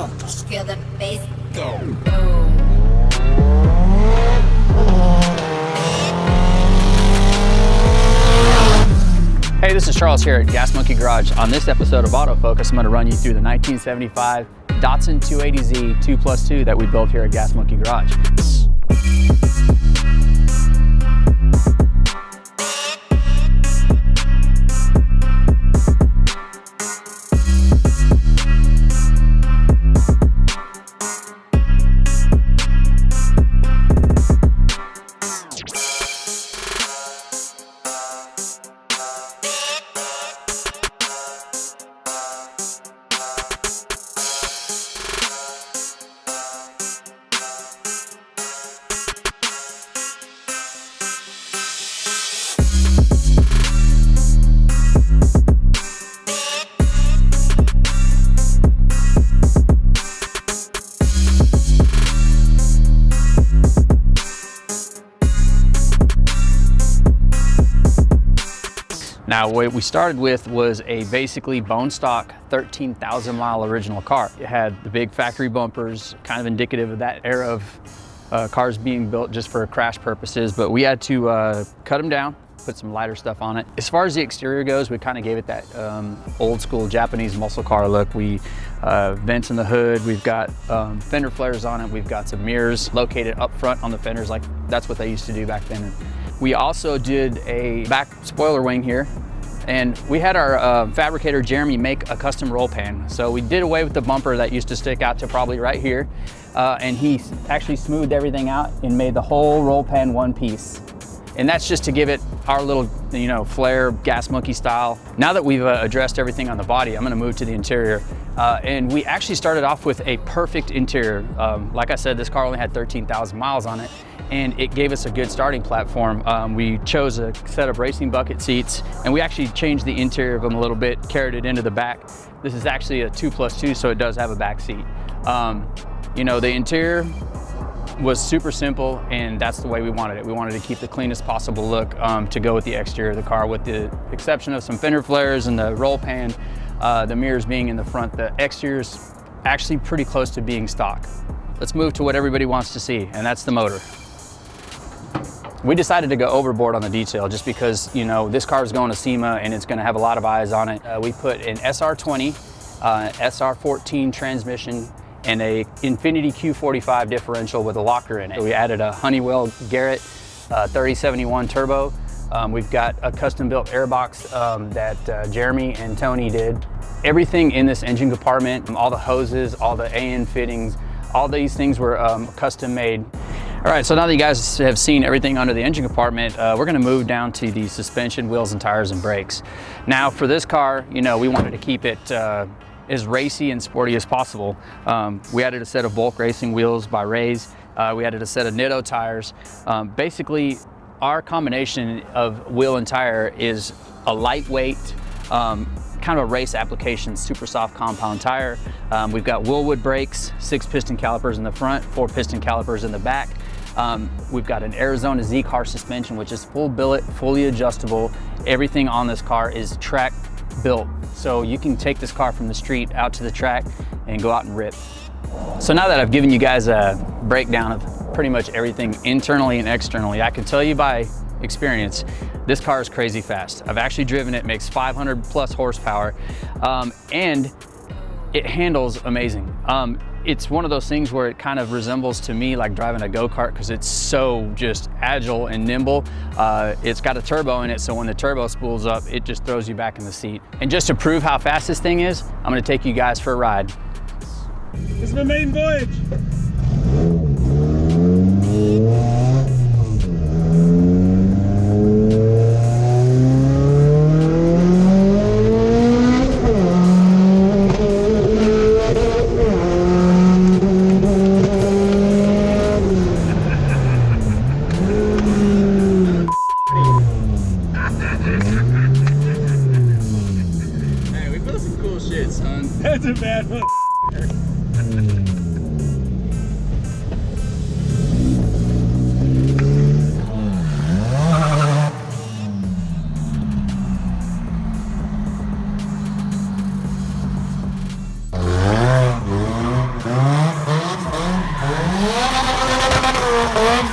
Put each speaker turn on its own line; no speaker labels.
Santos. Feel the bass go.
Hey, this is Charles here at Gas Monkey Garage. On this episode of AutoFocus, I'm going to run you through the 1975 Datsun 280Z 2+2 that we built here at Gas Monkey Garage. Now, what we started with was a basically bone stock 13,000 mile original car. It had the big factory bumpers, kind of indicative of that era of cars being built just for crash purposes, but we had to cut them down, put some lighter stuff on it. As far as the exterior goes, we kind of gave it that old school Japanese muscle car look. We vents in the hood, we've got fender flares on it, we've got some mirrors located up front on the fenders, like that's what they used to do back then. We also did a back spoiler wing here, and we had our fabricator Jeremy make a custom roll pan. So we did away with the bumper that used to stick out to probably right here, and he actually smoothed everything out and made the whole roll pan one piece. And that's just to give it our little, flair, Gas Monkey style. Now that we've addressed everything on the body, I'm gonna move to the interior. And we actually started off with a perfect interior. Like I said, this car only had 13,000 miles on it, and it gave us a good starting platform. We chose a set of racing bucket seats, and we actually changed the interior of them a little bit, carried it into the back. This is actually a 2+2, so it does have a back seat. The interior was super simple, and that's the way we wanted it. We wanted to keep the cleanest possible look to go with the exterior of the car, with the exception of some fender flares and the roll pan, the mirrors being in the front. The exterior's actually pretty close to being stock. Let's move to what everybody wants to see, and that's the motor. We decided to go overboard on the detail just because, this car is going to SEMA and it's going to have a lot of eyes on it. We put an SR20, SR14 transmission, and a Infiniti Q45 differential with a locker in it. We added a Honeywell Garrett 3071 turbo. We've got a custom built airbox that Jeremy and Tony did. Everything in this engine compartment, all the hoses, all the AN fittings, all these things were custom made. All right, so now that you guys have seen everything under the engine compartment, we're gonna move down to the suspension, wheels, and tires and brakes. Now for this car, we wanted to keep it as racy and sporty as possible. We added a set of bulk racing wheels by Rays. We added a set of Nitto tires. Basically, our combination of wheel and tire is a lightweight, kind of a race application, super soft compound tire. We've got Willwood brakes, 6 piston calipers in the front, 4 piston calipers in the back. We've got an Arizona Z-Car suspension, which is full billet, fully adjustable. Everything on this car is track built, so you can take this car from the street out to the track and go out and rip. So now that I've given you guys a breakdown of pretty much everything internally and externally, I can tell you by experience, this car is crazy fast. I've actually driven it, makes 500 plus horsepower, and it handles amazing. It's one of those things where it kind of resembles to me like driving a go-kart because it's so just agile and nimble. It's got a turbo in it, so when the turbo spools up, it just throws you back in the seat. And just to prove how fast this thing is, I'm gonna take you guys for a ride.
This is my main voyage. That's a bad one.
of